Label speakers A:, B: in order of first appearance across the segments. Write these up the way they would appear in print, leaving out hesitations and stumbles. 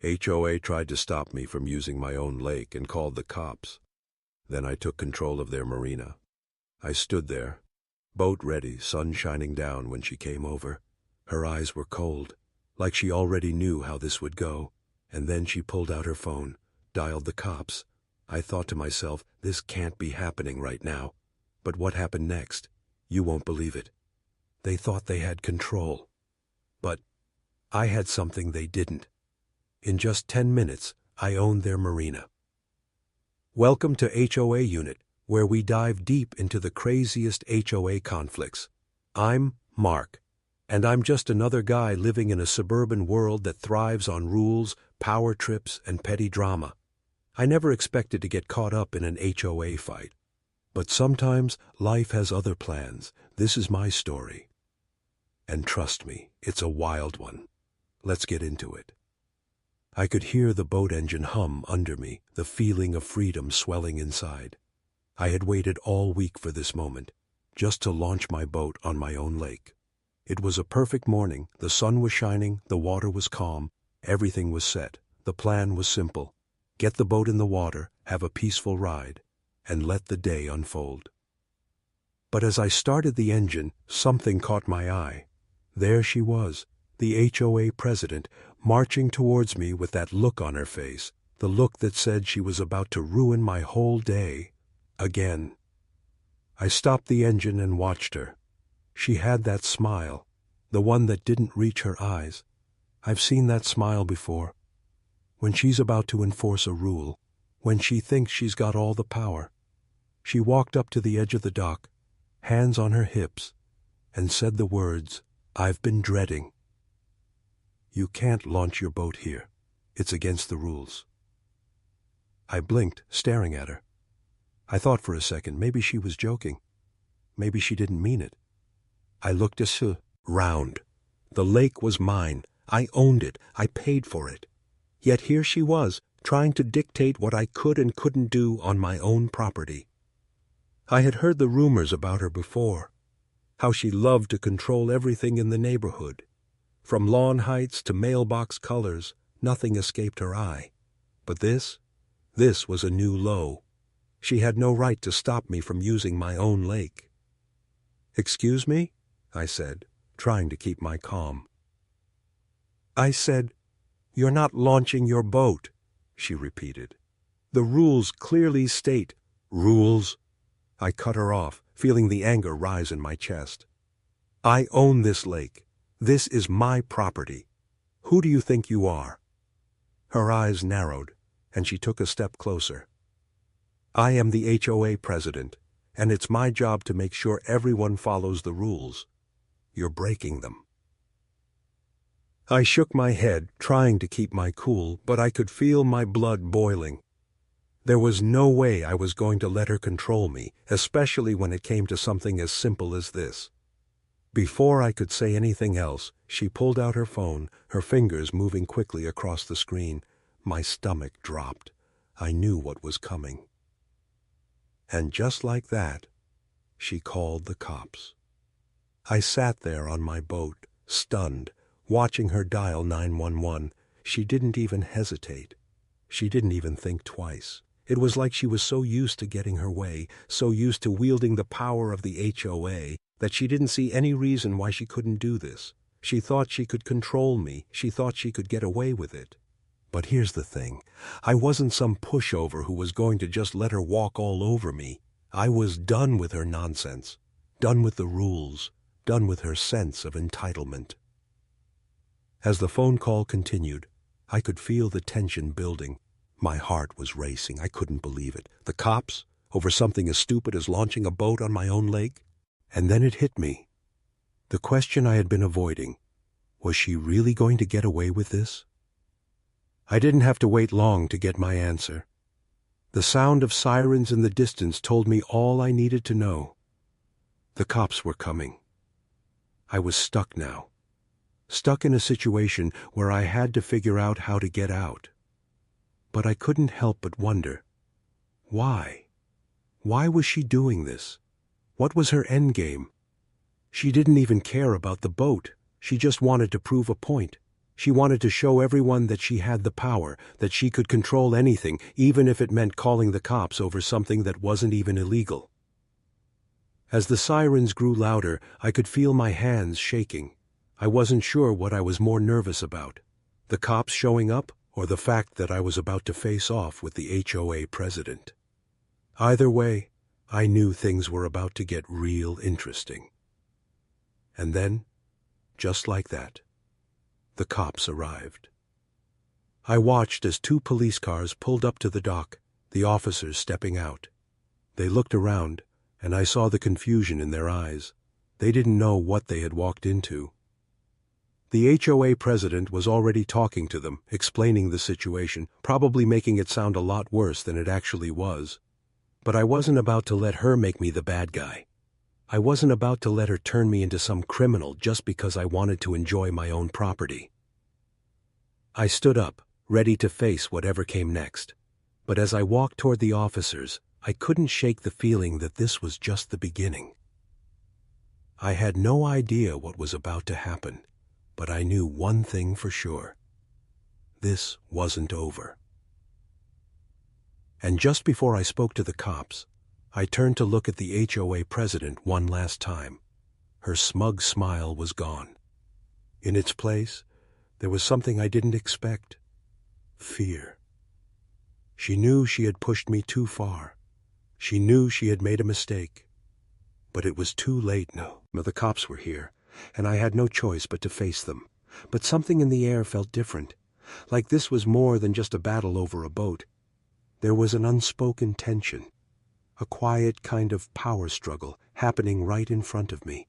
A: HOA tried to stop me from using my own lake and called the cops. Then I took control of their marina. I stood there, boat ready, sun shining down when she came over. Her eyes were cold, like she already knew how this would go. And then she pulled out her phone, dialed the cops. I thought to myself, this can't be happening right now. But what happened next? You won't believe it. They thought they had control. But I had something they didn't. In just 10 minutes, I owned their marina. Welcome to HOA Unit, where we dive deep into the craziest HOA conflicts. I'm Mark, and I'm just another guy living in a suburban world that thrives on rules, power trips, and petty drama. I never expected to get caught up in an HOA fight. But sometimes life has other plans. This is my story. And trust me, it's a wild one. Let's get into it. I could hear the boat engine hum under me, the feeling of freedom swelling inside. I had waited all week for this moment, just to launch my boat on my own lake. It was a perfect morning. The sun was shining, the water was calm, everything was set. The plan was simple. Get the boat in the water, have a peaceful ride, and let the day unfold. But as I started the engine, something caught my eye. There she was, the HOA president, marching towards me with that look on her face, the look that said she was about to ruin my whole day. Again. I stopped the engine and watched her. She had that smile, the one that didn't reach her eyes. I've seen that smile before. When she's about to enforce a rule, when she thinks she's got all the power. She walked up to the edge of the dock, hands on her hips, and said the words I've been dreading. You can't launch your boat here. It's against the rules. I blinked, staring at her. I thought for a second maybe she was joking. Maybe she didn't mean it. I looked around. The lake was mine. I owned it. I paid for it. Yet here she was, trying to dictate what I could and couldn't do on my own property. I had heard the rumors about her before, how she loved to control everything in the neighborhood. From lawn heights to mailbox colors, nothing escaped her eye. But this was a new low. She had no right to stop me from using my own lake. "Excuse me?" I said, trying to keep my calm. I said, "You're not launching your boat," she repeated. "The rules clearly state—" "Rules?" I cut her off, feeling the anger rise in my chest. "I own this lake. This is my property. Who do you think you are?" Her eyes narrowed, and she took a step closer. "I am the HOA president, and it's my job to make sure everyone follows the rules. You're breaking them." I shook my head, trying to keep my cool, but I could feel my blood boiling. There was no way I was going to let her control me, especially when it came to something as simple as this. Before I could say anything else, she pulled out her phone, her fingers moving quickly across the screen. My stomach dropped. I knew what was coming. And just like that, she called the cops. I sat there on my boat, stunned, watching her dial 911. She didn't even hesitate. She didn't even think twice. It was like she was so used to getting her way, so used to wielding the power of the HOA, that she didn't see any reason why she couldn't do this. She thought she could control me. She thought she could get away with it. But here's the thing. I wasn't some pushover who was going to just let her walk all over me. I was done with her nonsense, done with the rules, done with her sense of entitlement. As the phone call continued, I could feel the tension building. My heart was racing. I couldn't believe it. The cops? Over something as stupid as launching a boat on my own lake? And then it hit me. The question I had been avoiding. Was she really going to get away with this? I didn't have to wait long to get my answer. The sound of sirens in the distance told me all I needed to know. The cops were coming. I was stuck now. Stuck in a situation where I had to figure out how to get out. But I couldn't help but wonder. Why? Why was she doing this? What was her endgame? She didn't even care about the boat. She just wanted to prove a point. She wanted to show everyone that she had the power, that she could control anything, even if it meant calling the cops over something that wasn't even illegal. As the sirens grew louder, I could feel my hands shaking. I wasn't sure what I was more nervous about, the cops showing up or the fact that I was about to face off with the HOA president. Either way, I knew things were about to get real interesting. And then, just like that, the cops arrived. I watched as 2 police cars pulled up to the dock, the officers stepping out. They looked around, and I saw the confusion in their eyes. They didn't know what they had walked into. The HOA president was already talking to them, explaining the situation, probably making it sound a lot worse than it actually was. But I wasn't about to let her make me the bad guy. I wasn't about to let her turn me into some criminal just because I wanted to enjoy my own property. I stood up, ready to face whatever came next. But as I walked toward the officers, I couldn't shake the feeling that this was just the beginning. I had no idea what was about to happen, but I knew one thing for sure. This wasn't over. And just before I spoke to the cops, I turned to look at the HOA president one last time. Her smug smile was gone. In its place, there was something I didn't expect. Fear. She knew she had pushed me too far. She knew she had made a mistake. But it was too late now. The cops were here, and I had no choice but to face them. But something in the air felt different, like this was more than just a battle over a boat. There was an unspoken tension, a quiet kind of power struggle happening right in front of me.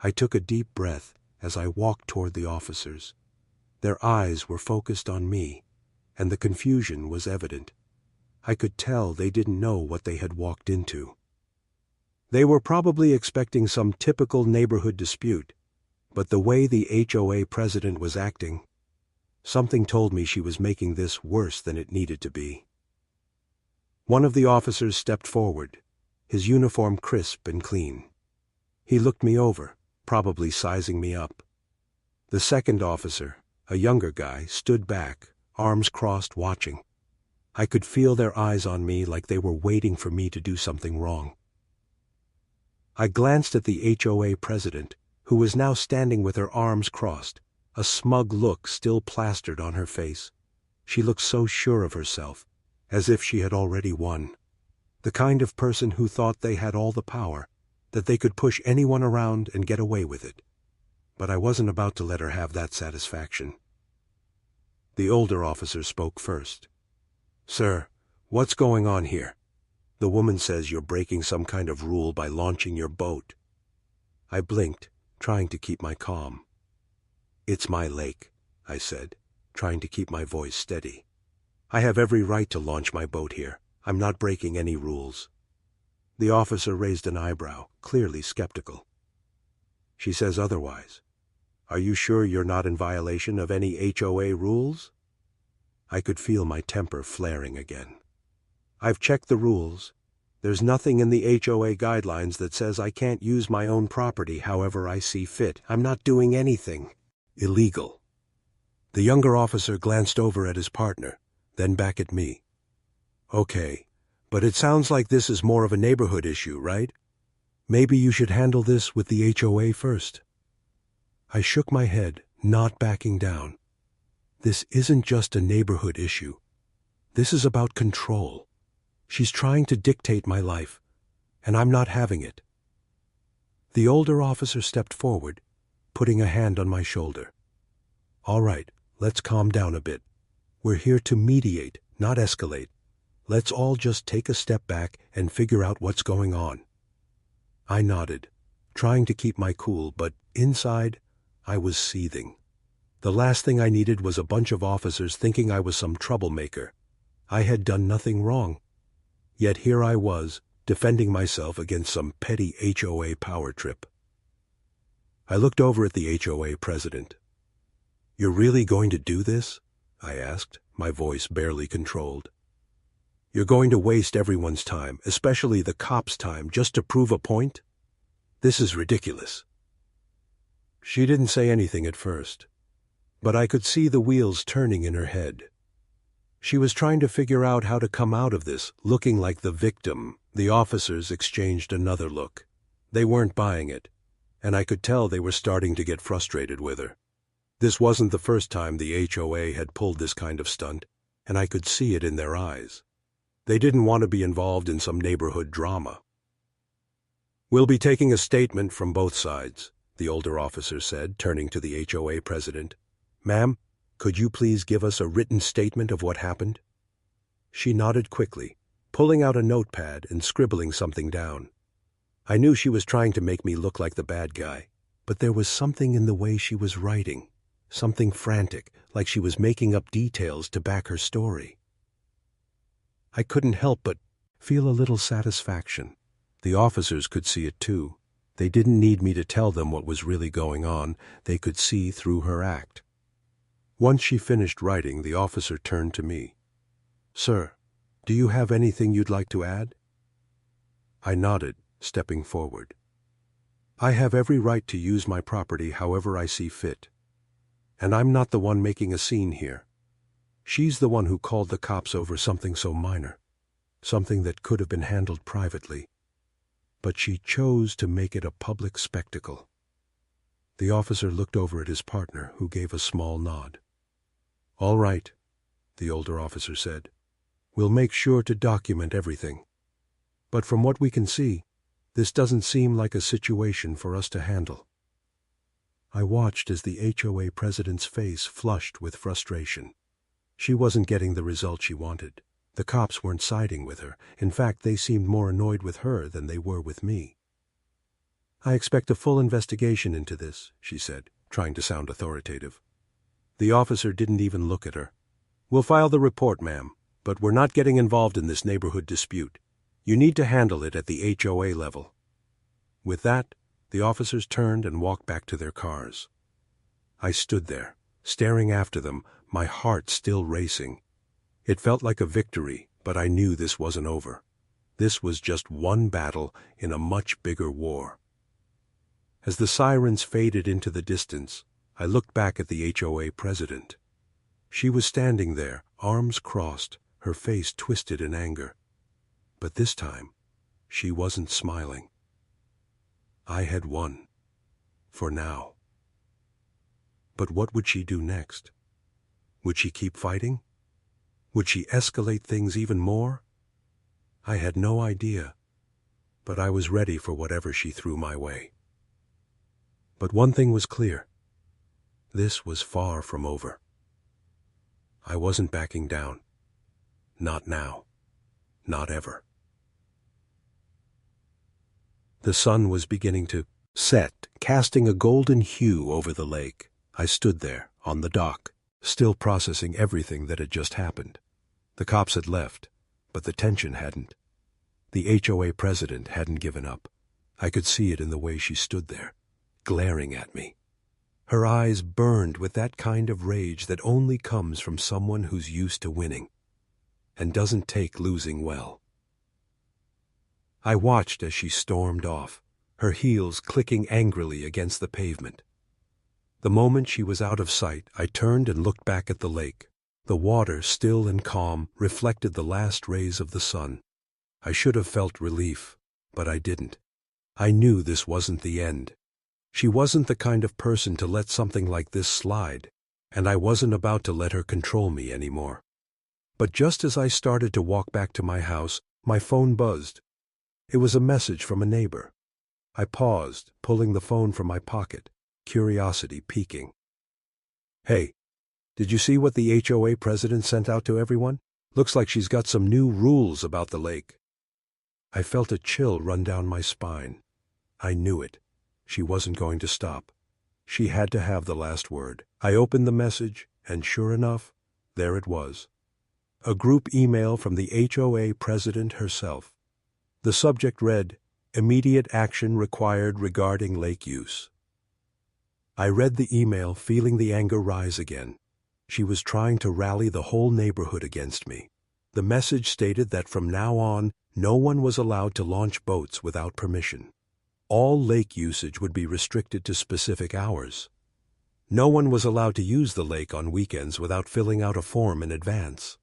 A: I took a deep breath as I walked toward the officers. Their eyes were focused on me, and the confusion was evident. I could tell they didn't know what they had walked into. They were probably expecting some typical neighborhood dispute, but the way the HOA president was acting, something told me she was making this worse than it needed to be. One of the officers stepped forward, his uniform crisp and clean. He looked me over, probably sizing me up. The second officer, a younger guy, stood back, arms crossed, watching. I could feel their eyes on me like they were waiting for me to do something wrong. I glanced at the HOA president, who was now standing with her arms crossed, a smug look still plastered on her face. She looked so sure of herself, as if she had already won. The kind of person who thought they had all the power, that they could push anyone around and get away with it. But I wasn't about to let her have that satisfaction. The older officer spoke first. "Sir, what's going on here? The woman says you're breaking some kind of rule by launching your boat." I blinked, trying to keep my calm. "It's my lake," I said, trying to keep my voice steady. "I have every right to launch my boat here. I'm not breaking any rules." The officer raised an eyebrow, clearly skeptical. "She says otherwise. Are you sure you're not in violation of any HOA rules?" I could feel my temper flaring again. "I've checked the rules. There's nothing in the HOA guidelines that says I can't use my own property however I see fit. I'm not doing anything illegal." The younger officer glanced over at his partner, then back at me. "Okay, but it sounds like this is more of a neighborhood issue, right? Maybe you should handle this with the HOA first." I shook my head, not backing down. This isn't just a neighborhood issue. This is about control. She's trying to dictate my life, and I'm not having it. The older officer stepped forward, putting a hand on my shoulder. "All right, let's calm down a bit. We're here to mediate, not escalate. Let's all just take a step back and figure out what's going on." I nodded, trying to keep my cool, but inside, I was seething. The last thing I needed was a bunch of officers thinking I was some troublemaker. I had done nothing wrong. Yet here I was, defending myself against some petty HOA power trip. I looked over at the HOA president. "You're really going to do this?" I asked, my voice barely controlled. "You're going to waste everyone's time, especially the cops' time, just to prove a point? This is ridiculous." She didn't say anything at first. but I could see the wheels turning in her head. She was trying to figure out how to come out of this, looking like the victim. The officers exchanged another look. They weren't buying it, and I could tell they were starting to get frustrated with her. This wasn't the first time the HOA had pulled this kind of stunt, and I could see it in their eyes. They didn't want to be involved in some neighborhood drama. "We'll be taking a statement from both sides," the older officer said, turning to the HOA president. "Ma'am, could you please give us a written statement of what happened?" She nodded quickly, pulling out a notepad and scribbling something down. I knew she was trying to make me look like the bad guy, but there was something in the way she was writing, something frantic, like she was making up details to back her story. I couldn't help but feel a little satisfaction. The officers could see it too. They didn't need me to tell them what was really going on. They could see through her act. Once she finished writing, the officer turned to me. "Sir, do you have anything you'd like to add?" I nodded, stepping forward. "I have every right to use my property however I see fit. And I'm not the one making a scene here. She's the one who called the cops over something so minor, something that could have been handled privately. But she chose to make it a public spectacle." The officer looked over at his partner, who gave a small nod. "All right," the older officer said. "We'll make sure to document everything. But from what we can see, this doesn't seem like a situation for us to handle." I watched as the HOA president's face flushed with frustration. She wasn't getting the result she wanted. The cops weren't siding with her. In fact, they seemed more annoyed with her than they were with me. "I expect a full investigation into this," she said, trying to sound authoritative. The officer didn't even look at her. "We'll file the report, ma'am, but we're not getting involved in this neighborhood dispute. You need to handle it at the HOA level." With that, the officers turned and walked back to their cars. I stood there, staring after them, my heart still racing. It felt like a victory, but I knew this wasn't over. This was just one battle in a much bigger war. As the sirens faded into the distance, I looked back at the HOA president. She was standing there, arms crossed, her face twisted in anger. But this time, she wasn't smiling. I had won. For now. But what would she do next? Would she keep fighting? Would she escalate things even more? I had no idea, but I was ready for whatever she threw my way. But one thing was clear. This was far from over. I wasn't backing down. Not now. Not ever. The sun was beginning to set, casting a golden hue over the lake. I stood there, on the dock, still processing everything that had just happened. The cops had left, but the tension hadn't. The HOA president hadn't given up. I could see it in the way she stood there, glaring at me. Her eyes burned with that kind of rage that only comes from someone who's used to winning, and doesn't take losing well. I watched as she stormed off, her heels clicking angrily against the pavement. The moment she was out of sight, I turned and looked back at the lake. The water, still and calm, reflected the last rays of the sun. I should have felt relief, but I didn't. I knew this wasn't the end. She wasn't the kind of person to let something like this slide, and I wasn't about to let her control me anymore. But just as I started to walk back to my house, my phone buzzed. It was a message from a neighbor. I paused, pulling the phone from my pocket, curiosity peaking. "Hey, did you see what the HOA president sent out to everyone? Looks like she's got some new rules about the lake." I felt a chill run down my spine. I knew it. She wasn't going to stop. She had to have the last word. I opened the message, and sure enough, there it was. A group email from the HOA president herself. The subject read, "Immediate action required regarding lake use." I read the email, feeling the anger rise again. She was trying to rally the whole neighborhood against me. The message stated that from now on, no one was allowed to launch boats without permission. All lake usage would be restricted to specific hours. No one was allowed to use the lake on weekends without filling out a form in advance.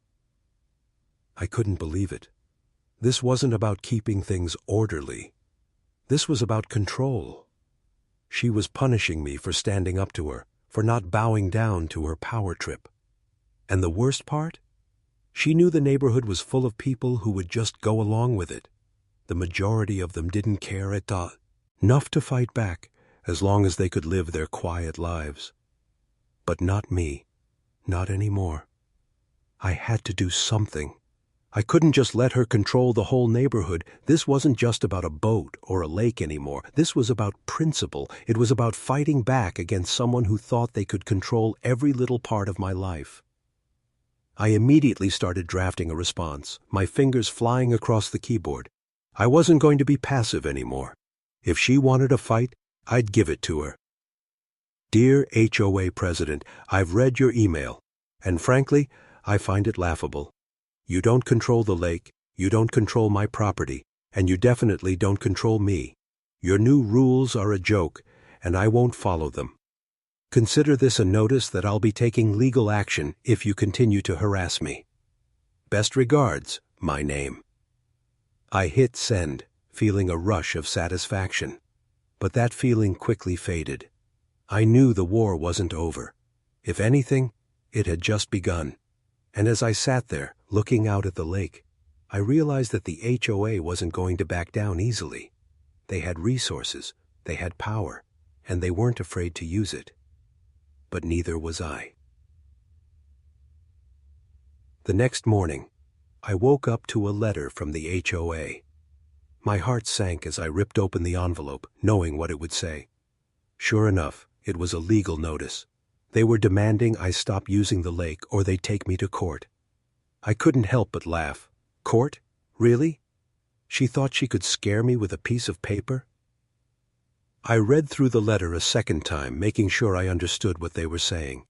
A: I couldn't believe it. This wasn't about keeping things orderly. This was about control. She was punishing me for standing up to her, for not bowing down to her power trip. And the worst part? She knew the neighborhood was full of people who would just go along with it. The majority of them didn't care at all, enough to fight back, as long as they could live their quiet lives. But not me. Not anymore. I had to do something. I couldn't just let her control the whole neighborhood. This wasn't just about a boat or a lake anymore. This was about principle. It was about fighting back against someone who thought they could control every little part of my life. I immediately started drafting a response, my fingers flying across the keyboard. I wasn't going to be passive anymore. If she wanted a fight, I'd give it to her. Dear HOA President, I've read your email, and frankly, I find it laughable. You don't control the lake, you don't control my property, and you definitely don't control me. Your new rules are a joke, and I won't follow them. Consider this a notice that I'll be taking legal action if you continue to harass me. Best regards, my name. I hit send, feeling a rush of satisfaction. But that feeling quickly faded. I knew the war wasn't over. If anything, it had just begun. And as I sat there, looking out at the lake, I realized that the HOA wasn't going to back down easily. They had resources, they had power, and they weren't afraid to use it. But neither was I. The next morning, I woke up to a letter from the HOA. My heart sank as I ripped open the envelope, knowing what it would say. Sure enough, it was a legal notice. They were demanding I stop using the lake or they'd take me to court. I couldn't help but laugh. Court? Really? She thought she could scare me with a piece of paper? I read through the letter a second time, making sure I understood what they were saying.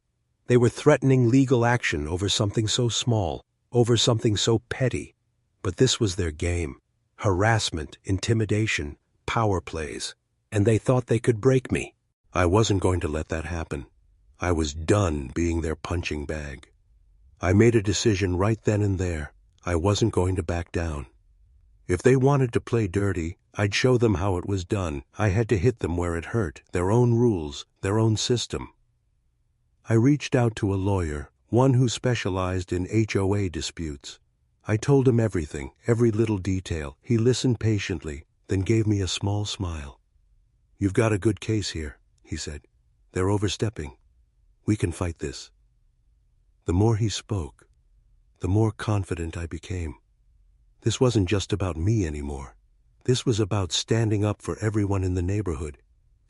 A: They were threatening legal action over something so small, over something so petty. But this was their game. Harassment, intimidation, power plays. And they thought they could break me. I wasn't going to let that happen. I was done being their punching bag. I made a decision right then and there. I wasn't going to back down. If they wanted to play dirty, I'd show them how it was done. I had to hit them where it hurt, their own rules, their own system. I reached out to a lawyer, one who specialized in HOA disputes. I told him everything, every little detail. He listened patiently, then gave me a small smile. "You've got a good case here," he said. "They're overstepping. We can fight this." The more he spoke, the more confident I became. This wasn't just about me anymore. This was about standing up for everyone in the neighborhood.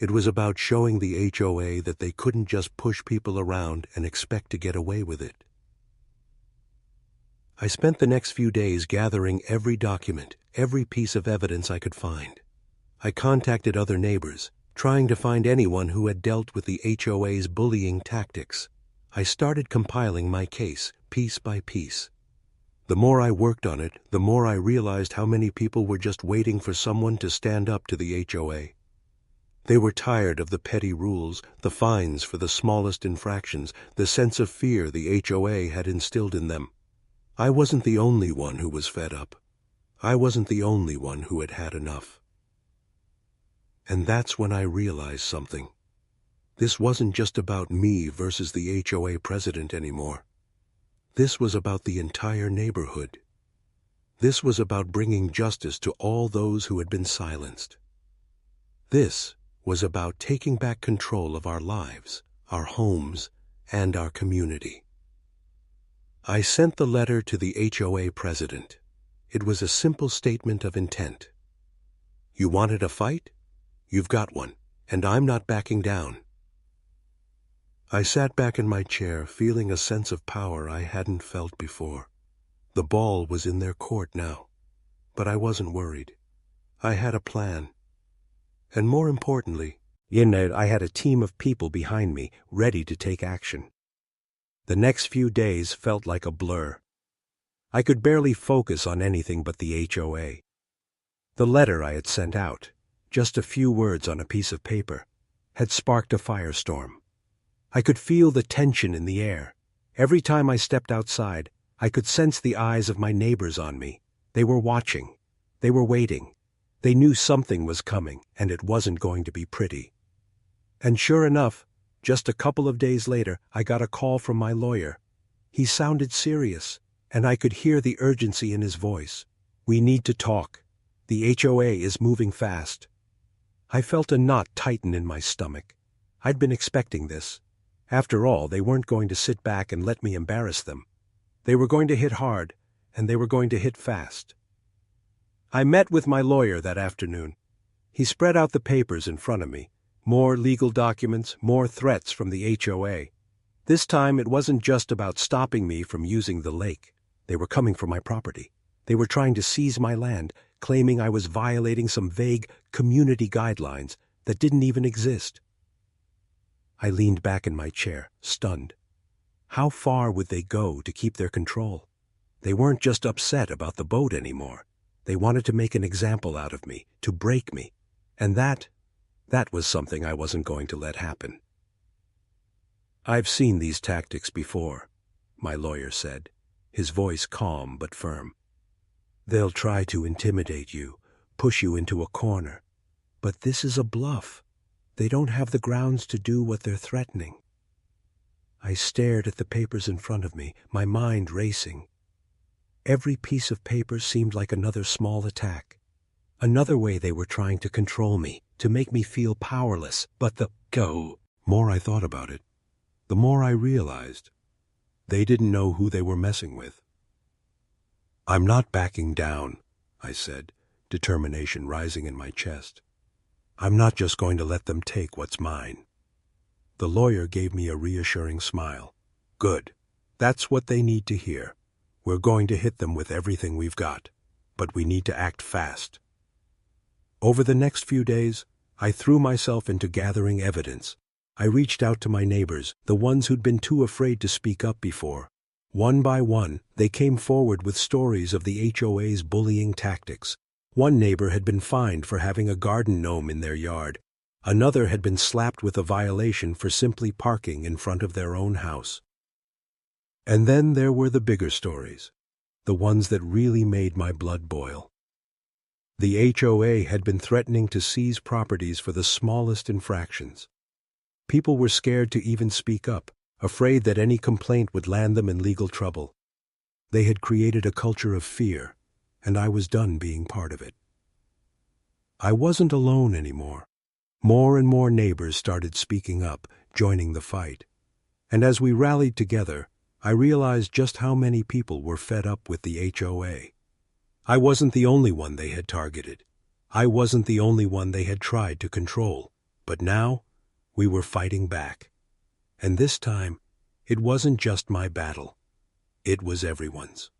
A: It was about showing the HOA that they couldn't just push people around and expect to get away with it. I spent the next few days gathering every document, every piece of evidence I could find. I contacted other neighbors, trying to find anyone who had dealt with the HOA's bullying tactics. I started compiling my case, piece by piece. The more I worked on it, the more I realized how many people were just waiting for someone to stand up to the HOA. They were tired of the petty rules, the fines for the smallest infractions, the sense of fear the HOA had instilled in them. I wasn't the only one who was fed up. I wasn't the only one who had had enough. And that's when I realized something. This wasn't just about me versus the HOA president anymore. This was about the entire neighborhood. This was about bringing justice to all those who had been silenced. This was about taking back control of our lives, our homes, and our community. I sent the letter to the HOA president. It was a simple statement of intent. You wanted a fight? You've got one, and I'm not backing down. I sat back in my chair, feeling a sense of power I hadn't felt before. The ball was in their court now, but I wasn't worried. I had a plan. And more importantly, I had a team of people behind me, ready to take action. The next few days felt like a blur. I could barely focus on anything but the HOA. The letter I had sent out, just a few words on a piece of paper, had sparked a firestorm.
B: I could feel the tension in the air. Every time I stepped outside, I could sense the eyes of my neighbors on me. They were watching. They were waiting. They knew something was coming, and it wasn't going to be pretty. And sure enough, just a couple of days later, I got a call from my lawyer. He sounded serious, and I could hear the urgency in his voice. "We need to talk. The HOA is moving fast." I felt a knot tighten in my stomach. I'd been expecting this. After all, they weren't going to sit back and let me embarrass them. They were going to hit hard, and they were going to hit fast. I met with my lawyer that afternoon. He spread out the papers in front of me. More legal documents, more threats from the HOA. This time it wasn't just about stopping me from using the lake. They were coming for my property. They were trying to seize my land, claiming I was violating some vague community guidelines that didn't even exist. I leaned back in my chair, stunned. How far would they go to keep their control? They weren't just upset about the boat anymore. They wanted to make an example out of me, to break me. And that was something I wasn't going to let happen. "I've seen these tactics before," my lawyer said, his voice calm but firm. "They'll try to intimidate you, push you into a corner. But this is a bluff. They don't have the grounds to do what they're threatening." I stared at the papers in front of me, my mind racing. Every piece of paper seemed like another small attack. Another way they were trying to control me, to make me feel powerless. But the more I thought about it, the more I realized they didn't know who they were messing with. "I'm not backing down," I said, determination rising in my chest. "I'm not just going to let them take what's mine." The lawyer gave me a reassuring smile. "Good. That's what they need to hear. We're going to hit them with everything we've got, but we need to act fast." Over the next few days, I threw myself into gathering evidence. I reached out to my neighbors, the ones who'd been too afraid to speak up before. One by one, they came forward with stories of the HOA's bullying tactics. One neighbor had been fined for having a garden gnome in their yard. Another had been slapped with a violation for simply parking in front of their own house. And then there were the bigger stories, the ones that really made my blood boil. The HOA had been threatening to seize properties for the smallest infractions. People were scared to even speak up, afraid that any complaint would land them in legal trouble. They had created a culture of fear, and I was done being part of it. I wasn't alone anymore. More and more neighbors started speaking up, joining the fight. And as we rallied together, I realized just how many people were fed up with the HOA. I wasn't the only one they had targeted. I wasn't the only one they had tried to control. But now, we were fighting back. And this time, it wasn't just my battle. It was everyone's.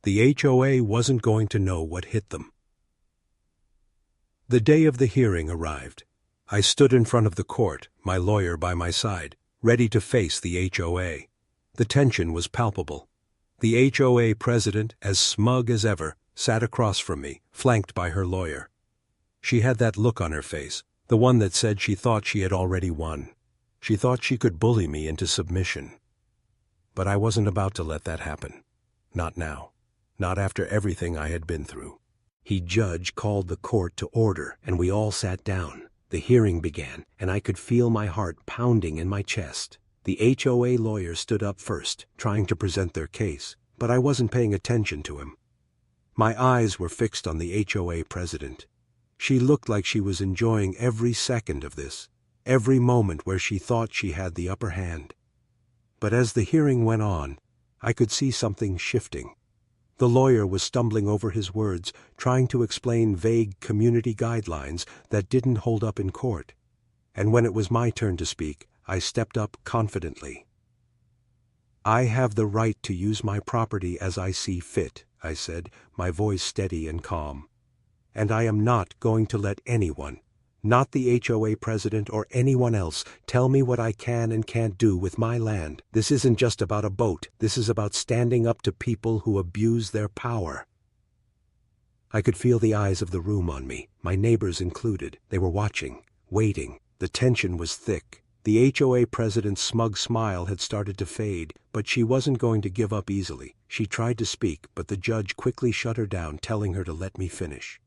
B: The HOA wasn't going to know what hit them. The day of the hearing arrived. I stood in front of the court, my lawyer by my side, ready to face the HOA. The tension was palpable. The HOA president, as smug as ever, sat across from me, flanked by her lawyer. She had that look on her face, the one that said she thought she had already won. She thought she could bully me into submission. But I wasn't about to let that happen. Not now. Not after everything I had been through. The judge called the court to order, and we all sat down. The hearing began, and I could feel my heart pounding in my chest. The HOA lawyer stood up first, trying to present their case, but I wasn't paying attention to him. My eyes were fixed on the HOA president. She looked like she was enjoying every second of this, every moment where she thought she had the upper hand. But as the hearing went on, I could see something shifting. The lawyer was stumbling over his words, trying to explain vague community guidelines that didn't hold up in court. And when it was my turn to speak, I stepped up confidently. "I have the right to use my property as I see fit," I said, my voice steady and calm. "And I am not going to let anyone, not the HOA president or anyone else, tell me what I can and can't do with my land. This isn't just about a boat. This is about standing up to people who abuse their power." I could feel the eyes of the room on me, my neighbors included. They were watching, waiting. The tension was thick. The HOA president's smug smile had started to fade, but she wasn't going to give up easily. She tried to speak, but the judge quickly shut her down, telling her to let me finish.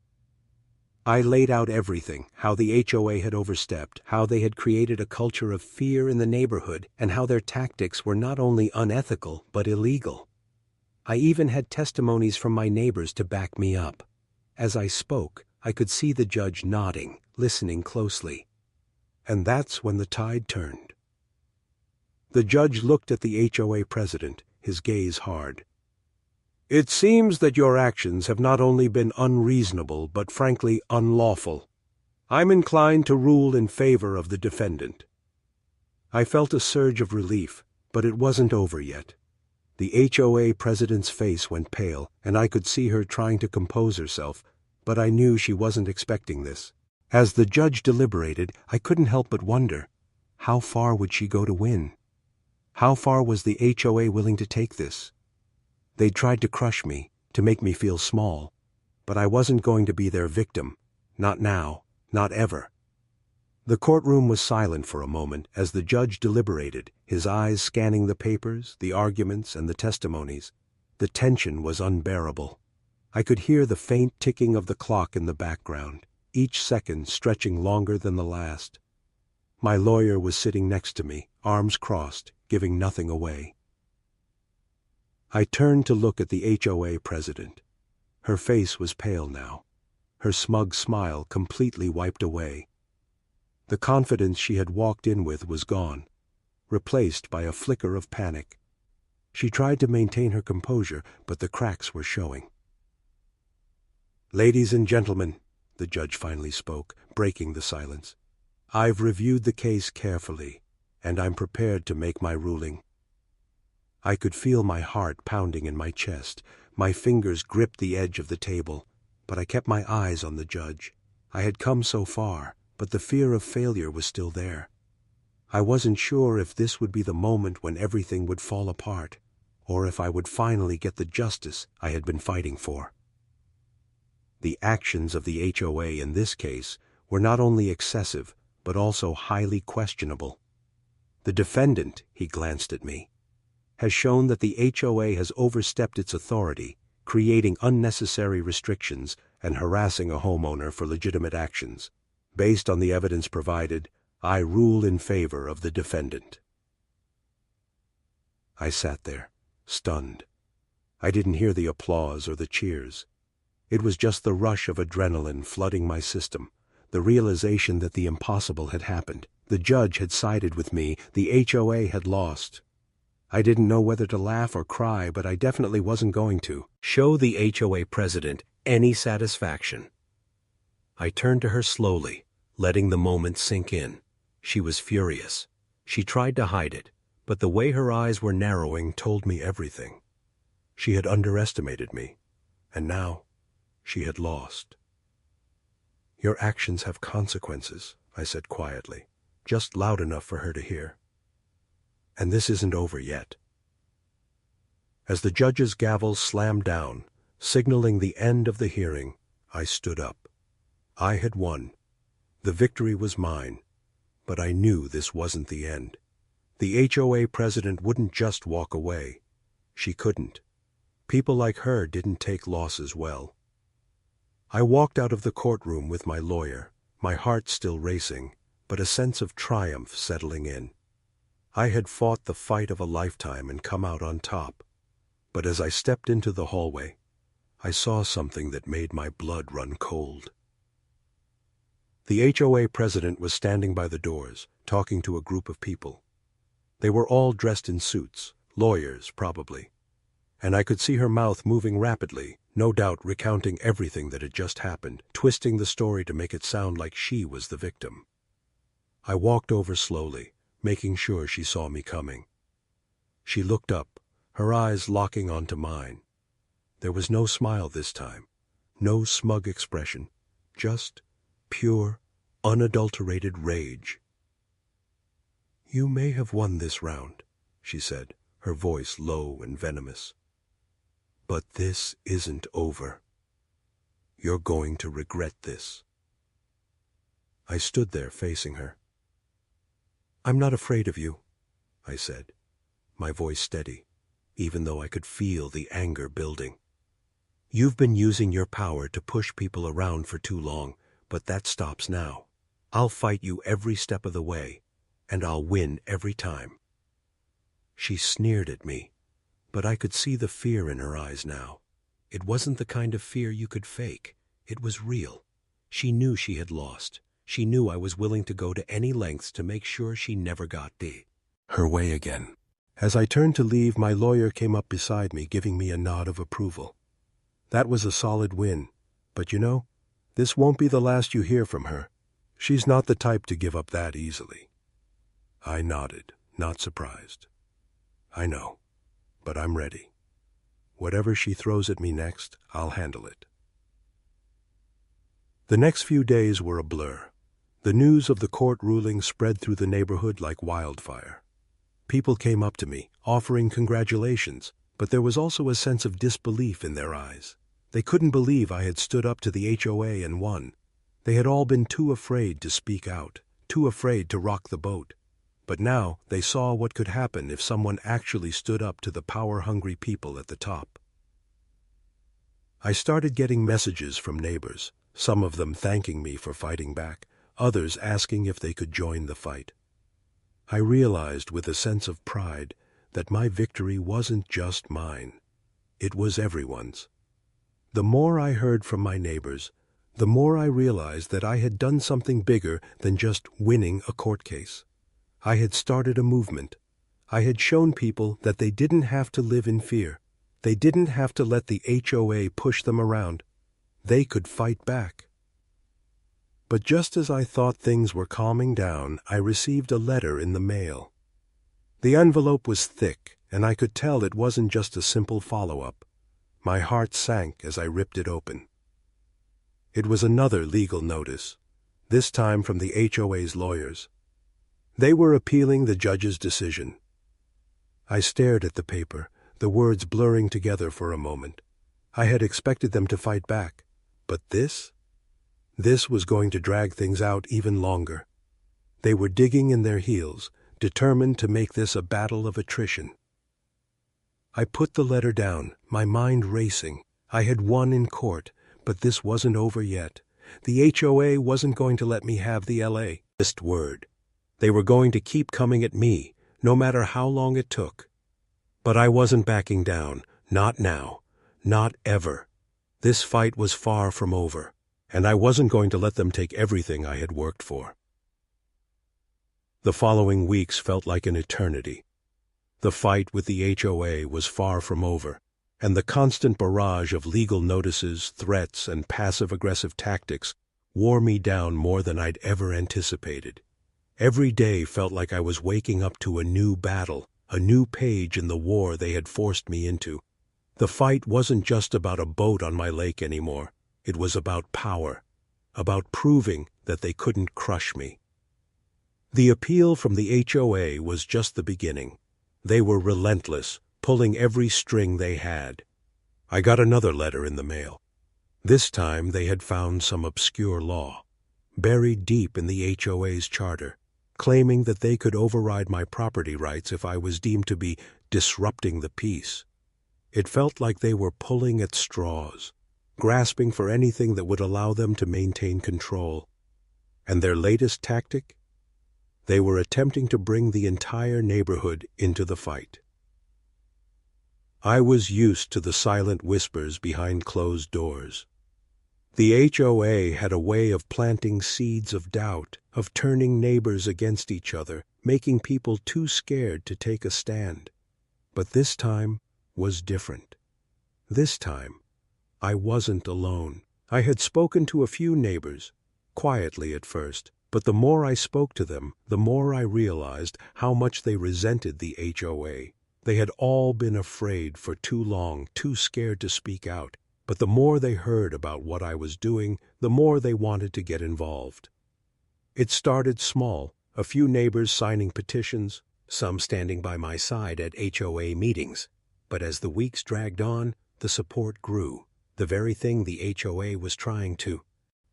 B: I laid out everything, how the HOA had overstepped, how they had created a culture of fear in the neighborhood, and how their tactics were not only unethical but illegal. I even had testimonies from my neighbors to back me up. As I spoke, I could see the judge nodding, listening closely. And that's when the tide turned. The judge looked at the HOA president, his gaze hard. "It seems that your actions have not only been unreasonable but frankly unlawful. I'm inclined to rule in favor of the defendant." I felt a surge of relief, but it wasn't over yet. The HOA president's face went pale, and I could see her trying to compose herself, but I knew she wasn't expecting this. As the judge deliberated, I couldn't help but wonder, how far would she go to win? How far was the HOA willing to take this? They'd tried to crush me, to make me feel small, but I wasn't going to be their victim. Not now, not ever. The courtroom was silent for a moment as the judge deliberated, his eyes scanning the papers, the arguments, and the testimonies. The tension was unbearable. I could hear the faint ticking of the clock in the background, each second stretching longer than the last. My lawyer was sitting next to me, arms crossed, giving nothing away. I turned to look at the HOA president. Her face was pale now, her smug smile completely wiped away. The confidence she had walked in with was gone, replaced by a flicker of panic. She tried to maintain her composure, but the cracks were showing. "Ladies and gentlemen," the judge finally spoke, breaking the silence, "I've reviewed the case carefully, and I'm prepared to make my ruling." I could feel my heart pounding in my chest. My fingers gripped the edge of the table, but I kept my eyes on the judge. I had come so far, but the fear of failure was still there. I wasn't sure if this would be the moment when everything would fall apart, or if I would finally get the justice I had been fighting for. The actions of the HOA in this case were not only excessive, but also highly questionable. The defendant, he glanced at me, has shown that the HOA has overstepped its authority, creating unnecessary restrictions and harassing a homeowner for legitimate actions. Based on the evidence provided, I rule in favor of the defendant. I sat there, stunned. I didn't hear the applause or the cheers. It was just the rush of adrenaline flooding my system, the realization that the impossible had happened. The judge had sided with me, the HOA had lost. I didn't know whether to laugh or cry, but I definitely wasn't going to show the HOA president any satisfaction. I turned to her slowly, letting the moment sink in. She was furious. She tried to hide it, but the way her eyes were narrowing told me everything. She had underestimated me, and now she had lost. "Your actions have consequences," I said quietly, just loud enough for her to hear. "And this isn't over yet." As the judge's gavel slammed down, signaling the end of the hearing, I stood up. I had won. The victory was mine, but I knew this wasn't the end. The HOA president wouldn't just walk away. She couldn't. People like her didn't take losses well. I walked out of the courtroom with my lawyer, my heart still racing, but a sense of triumph settling in. I had fought the fight of a lifetime and come out on top. But as I stepped into the hallway, I saw something that made my blood run cold. The HOA president was standing by the doors, talking to a group of people. They were all dressed in suits, lawyers probably, and I could see her mouth moving rapidly, no doubt recounting everything that had just happened, twisting the story to make it sound like she was the victim. I walked over slowly, making sure she saw me coming. She looked up, her eyes locking onto mine. There was no smile this time, no smug expression, just pure, unadulterated rage. "You may have won this round," she said, her voice low and venomous. "But this isn't over. You're going to regret this." I stood there facing her. "I'm not afraid of you," I said, my voice steady, even though I could feel the anger building. "You've been using your power to push people around for too long, but that stops now. I'll fight you every step of the way, and I'll win every time." She sneered at me, but I could see the fear in her eyes now. It wasn't the kind of fear you could fake. It was real. She knew she had lost. She knew I was willing to go to any lengths to make sure she never got her way again. As I turned to leave, my lawyer came up beside me, giving me a nod of approval. "That was a solid win, but this won't be the last you hear from her. She's not the type to give up that easily." I nodded, not surprised. "I know, but I'm ready. Whatever she throws at me next, I'll handle it." The next few days were a blur. The news of the court ruling spread through the neighborhood like wildfire. People came up to me, offering congratulations, but there was also a sense of disbelief in their eyes. They couldn't believe I had stood up to the HOA and won. They had all been too afraid to speak out, too afraid to rock the boat. But now they saw what could happen if someone actually stood up to the power-hungry people at the top. I started getting messages from neighbors, some of them thanking me for fighting back, others asking if they could join the fight. I realized with a sense of pride that my victory wasn't just mine. It was everyone's. The more I heard from my neighbors, the more I realized that I had done something bigger than just winning a court case. I had started a movement. I had shown people that they didn't have to live in fear. They didn't have to let the HOA push them around. They could fight back. But just as I thought things were calming down, I received a letter in the mail. The envelope was thick, and I could tell it wasn't just a simple follow-up. My heart sank as I ripped it open. It was another legal notice, this time from the HOA's lawyers. They were appealing the judge's decision. I stared at the paper, the words blurring together for a moment. I had expected them to fight back, but this was going to drag things out even longer. They were digging in their heels, determined to make this a battle of attrition. I put the letter down, my mind racing. I had won in court, but this wasn't over yet. The HOA wasn't going to let me have the last word. They were going to keep coming at me, no matter how long it took. But I wasn't backing down, not now, not ever. This fight was far from over, and I wasn't going to let them take everything I had worked for. The following weeks felt like an eternity. The fight with the HOA was far from over, and the constant barrage of legal notices, threats, and passive-aggressive tactics wore me down more than I'd ever anticipated. Every day felt like I was waking up to a new battle, a new page in the war they had forced me into. The fight wasn't just about a boat on my lake anymore. It was about power, about proving that they couldn't crush me. The appeal from the HOA was just the beginning. They were relentless, pulling every string they had. I got another letter in the mail. This time they had found some obscure law, buried deep in the HOA's charter, claiming that they could override my property rights if I was deemed to be disrupting the peace. It felt like they were pulling at straws, grasping for anything that would allow them to maintain control. And their latest tactic? They were attempting to bring the entire neighborhood into the fight. I was used to the silent whispers behind closed doors. The HOA had a way of planting seeds of doubt, of turning neighbors against each other, making people too scared to take a stand. But this time was different. This time, I wasn't alone. I had spoken to a few neighbors, quietly at first, but the more I spoke to them, the more I realized how much they resented the HOA. They had all been afraid for too long, too scared to speak out. But the more they heard about what I was doing, the more they wanted to get involved. It started small, a few neighbors signing petitions, some standing by my side at HOA meetings. But as the weeks dragged on, the support grew. The very thing the HOA was trying to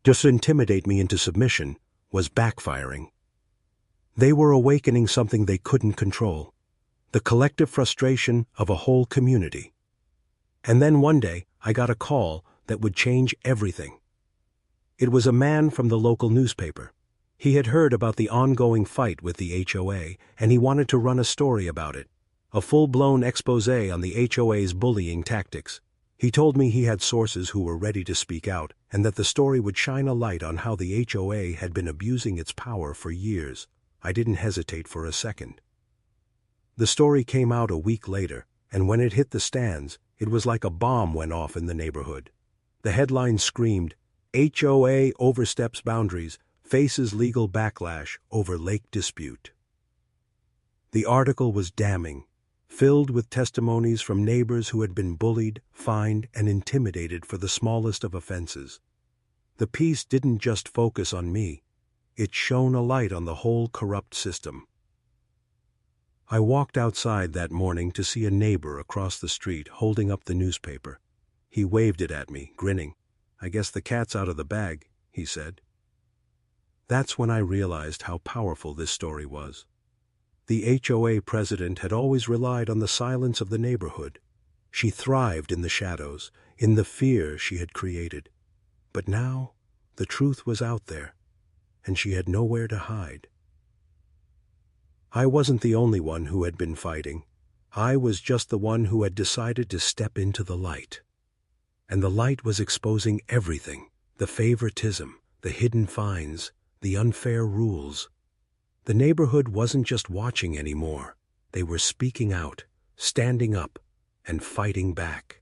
B: just intimidate me into submission was backfiring. They were awakening something they couldn't control, the collective frustration of a whole community. And then one day, I got a call that would change everything. It was a man from the local newspaper. He had heard about the ongoing fight with the HOA, and he wanted to run a story about it, a full-blown exposé on the HOA's bullying tactics. He told me he had sources who were ready to speak out, and that the story would shine a light on how the HOA had been abusing its power for years. I didn't hesitate for a second. The story came out a week later, and when it hit the stands, it was like a bomb went off in the neighborhood. The headline screamed, "HOA oversteps boundaries, faces legal backlash over lake dispute." The article was damning, filled with testimonies from neighbors who had been bullied, fined, and intimidated for the smallest of offenses. The piece didn't just focus on me. It shone a light on the whole corrupt system. I walked outside that morning to see a neighbor across the street holding up the newspaper. He waved it at me, grinning. "I guess the cat's out of the bag," he said. That's when I realized how powerful this story was. The HOA president had always relied on the silence of the neighborhood. She thrived in the shadows, in the fear she had created. But now, the truth was out there, and she had nowhere to hide. I wasn't the only one who had been fighting. I was just the one who had decided to step into the light. And the light was exposing everything, the favoritism, the hidden fines, the unfair rules. The neighborhood wasn't just watching anymore. They were speaking out, standing up, and fighting back.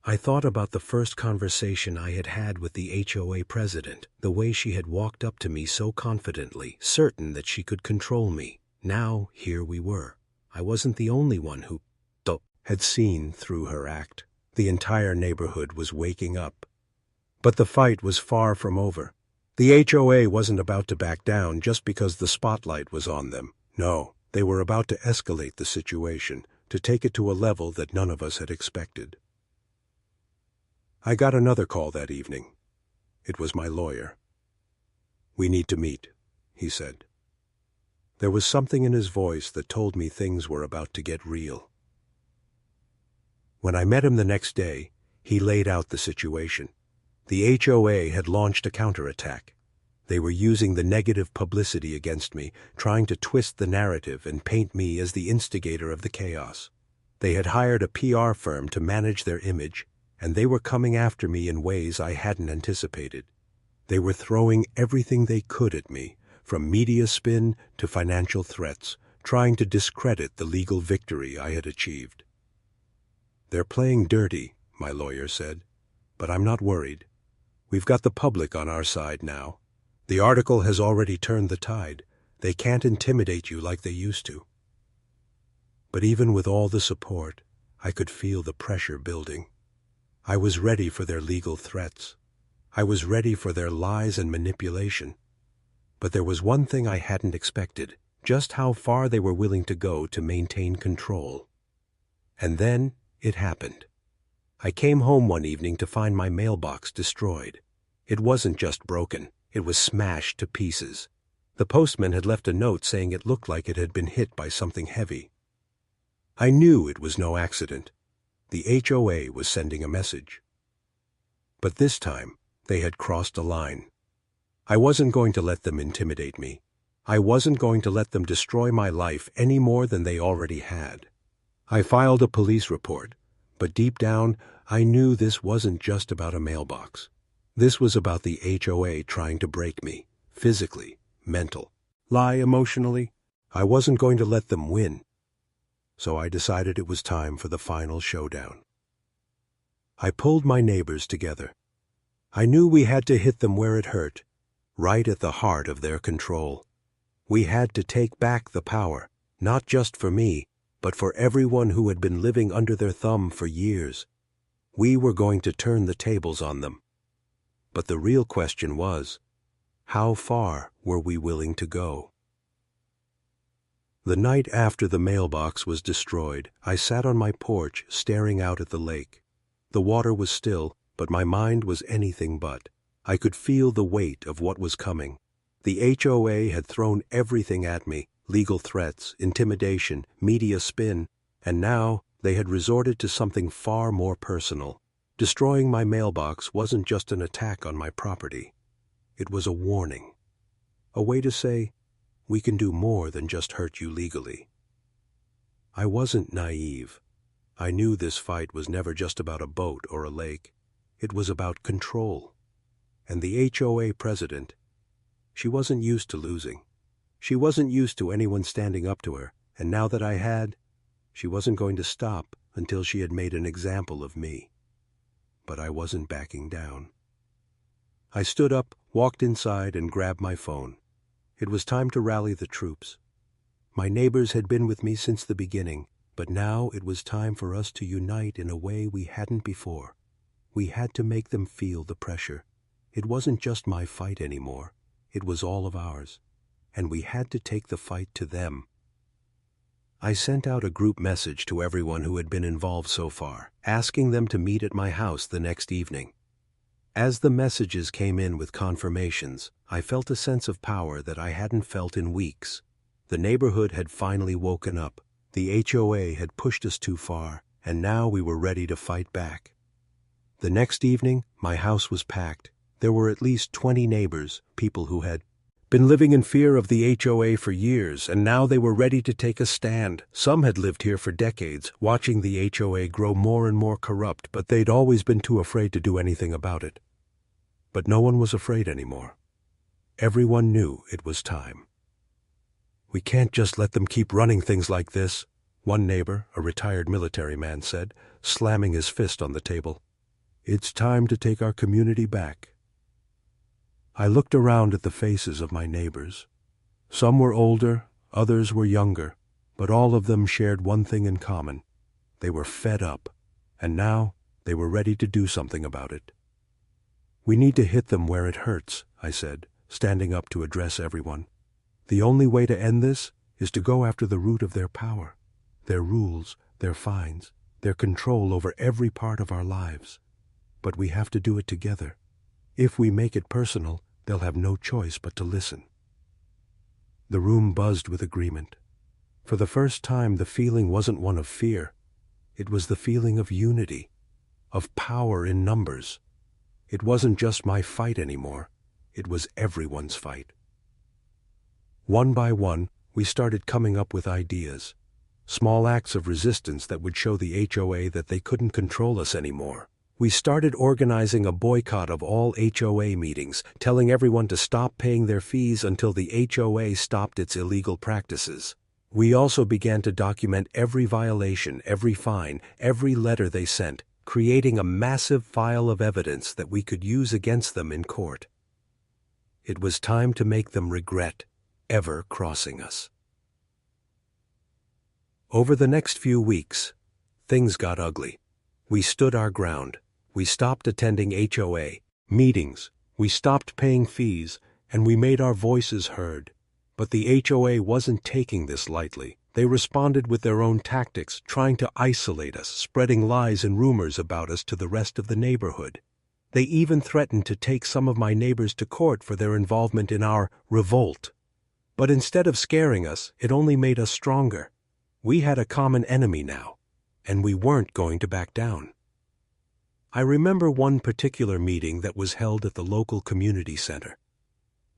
B: I thought about the first conversation I had had with the HOA president, the way she had walked up to me so confidently, certain that she could control me. Now, here we were. I wasn't the only one who had seen through her act. The entire neighborhood was waking up. But the fight was far from over. The HOA wasn't about to back down just because the spotlight was on them. No, they were about to escalate the situation, to take it to a level that none of us had expected. I got another call that evening. It was my lawyer. "We need to meet," he said. There was something in his voice that told me things were about to get real. When I met him the next day, he laid out the situation. The HOA had launched a counterattack. They were using the negative publicity against me, trying to twist the narrative and paint me as the instigator of the chaos. They had hired a PR firm to manage their image, and they were coming after me in ways I hadn't anticipated. They were throwing everything they could at me, from media spin to financial threats, trying to discredit the legal victory I had achieved. "They're playing dirty," my lawyer said, "but I'm not worried. We've got the public on our side now. The article has already turned the tide. They can't intimidate you like they used to." But even with all the support, I could feel the pressure building. I was ready for their legal threats. I was ready for their lies and manipulation. But there was one thing I hadn't expected, just how far they were willing to go to maintain control. And then it happened. I came home one evening to find my mailbox destroyed. It wasn't just broken, it was smashed to pieces. The postman had left a note saying it looked like it had been hit by something heavy. I knew it was no accident. The HOA was sending a message. But this time, they had crossed a line. I wasn't going to let them intimidate me. I wasn't going to let them destroy my life any more than they already had. I filed a police report, but deep down, I knew this wasn't just about a mailbox. This was about the HOA trying to break me, physically, lie emotionally. I wasn't going to let them win. So I decided it was time for the final showdown. I pulled my neighbors together. I knew we had to hit them where it hurt, right at the heart of their control. We had to take back the power, not just for me, but for everyone who had been living under their thumb for years. We were going to turn the tables on them. But the real question was, how far were we willing to go? The night after the mailbox was destroyed, I sat on my porch staring out at the lake. The water was still, but my mind was anything but. I could feel the weight of what was coming. The HOA had thrown everything at me: legal threats, intimidation, media spin, and now they had resorted to something far more personal. Destroying my mailbox wasn't just an attack on my property. It was a warning. A way to say, we can do more than just hurt you legally. I wasn't naive. I knew this fight was never just about a boat or a lake. It was about control. And the HOA president, she wasn't used to losing. She wasn't used to anyone standing up to her, and now that I had, she wasn't going to stop until she had made an example of me. But I wasn't backing down. I stood up, walked inside, and grabbed my phone. It was time to rally the troops. My neighbors had been with me since the beginning, but now it was time for us to unite in a way we hadn't before. We had to make them feel the pressure. It wasn't just my fight anymore. It was all of ours. And we had to take the fight to them. I sent out a group message to everyone who had been involved so far, asking them to meet at my house the next evening. As the messages came in with confirmations, I felt a sense of power that I hadn't felt in weeks. The neighborhood had finally woken up. The HOA had pushed us too far, and now we were ready to fight back. The next evening, my house was packed. There were at least 20 neighbors, people who had been living in fear of the HOA for years, and now they were ready to take a stand. Some had lived here for decades, watching the HOA grow more and more corrupt, but they'd always been too afraid to do anything about it. But no one was afraid anymore. Everyone knew it was time. "We can't just let them keep running things like this," one neighbor, a retired military man, said, slamming his fist on the table. "It's time to take our community back." I looked around at the faces of my neighbors. Some were older, others were younger, but all of them shared one thing in common. They were fed up, and now they were ready to do something about it. "We need to hit them where it hurts," I said, standing up to address everyone. "The only way to end this is to go after the root of their power, their rules, their fines, their control over every part of our lives. But we have to do it together. If we make it personal, they'll have no choice but to listen." The room buzzed with agreement. For the first time, the feeling wasn't one of fear. It was the feeling of unity, of power in numbers. It wasn't just my fight anymore. It was everyone's fight. One by one, we started coming up with ideas. Small acts of resistance that would show the HOA that they couldn't control us anymore. We started organizing a boycott of all HOA meetings, telling everyone to stop paying their fees until the HOA stopped its illegal practices. We also began to document every violation, every fine, every letter they sent, creating a massive file of evidence that we could use against them in court. It was time to make them regret ever crossing us. Over the next few weeks, things got ugly. We stood our ground. We stopped attending HOA meetings. We stopped paying fees, and we made our voices heard. But the HOA wasn't taking this lightly. They responded with their own tactics, trying to isolate us, spreading lies and rumors about us to the rest of the neighborhood. They even threatened to take some of my neighbors to court for their involvement in our revolt. But instead of scaring us, it only made us stronger. We had a common enemy now, and we weren't going to back down. I remember one particular meeting that was held at the local community center.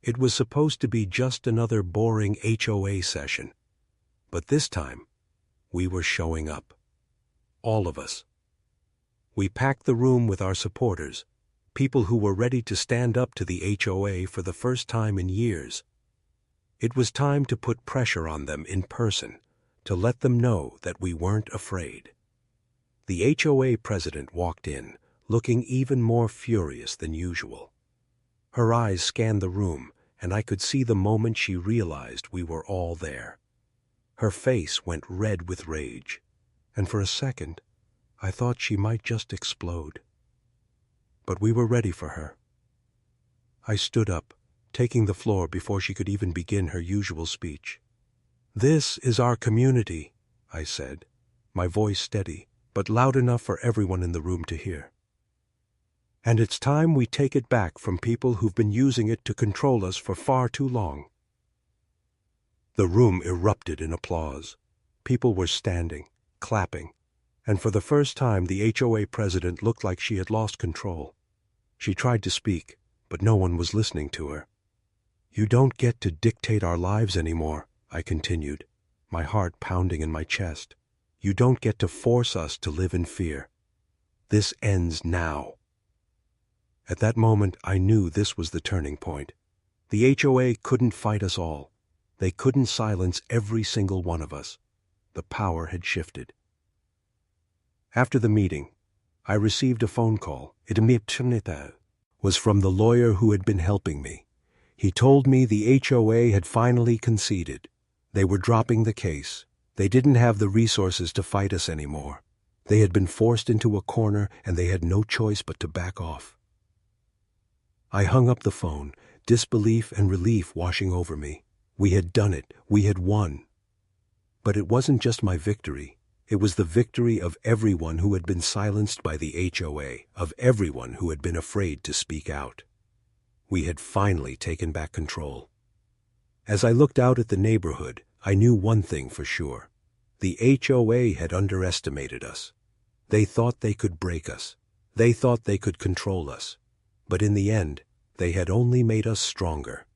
B: It was supposed to be just another boring HOA session. But this time, we were showing up. All of us. We packed the room with our supporters, people who were ready to stand up to the HOA for the first time in years. It was time to put pressure on them in person, to let them know that we weren't afraid. The HOA president walked in, looking even more furious than usual. Her eyes scanned the room, and I could see the moment she realized we were all there. Her face went red with rage, and for a second, I thought she might just explode. But we were ready for her. I stood up, taking the floor before she could even begin her usual speech. "This is our community," I said, my voice steady, but loud enough for everyone in the room to hear. And it's time we take it back from people who've been using it to control us for far too long." The room erupted in applause. People were standing, clapping, and for the first time the HOA president looked like she had lost control. She tried to speak, but no one was listening to her. "You don't get to dictate our lives anymore," I continued, my heart pounding in my chest. "You don't get to force us to live in fear. This ends now." At that moment, I knew this was the turning point. The HOA couldn't fight us all. They couldn't silence every single one of us. The power had shifted. After the meeting, I received a phone call. It was from the lawyer who had been helping me. He told me the HOA had finally conceded. They were dropping the case. They didn't have the resources to fight us anymore. They had been forced into a corner and they had no choice but to back off. I hung up the phone, disbelief and relief washing over me. We had done it. We had won. But it wasn't just my victory. It was the victory of everyone who had been silenced by the HOA, of everyone who had been afraid to speak out. We had finally taken back control. As I looked out at the neighborhood, I knew one thing for sure. The HOA had underestimated us. They thought they could break us. They thought they could control us. But in the end, they had only made us stronger.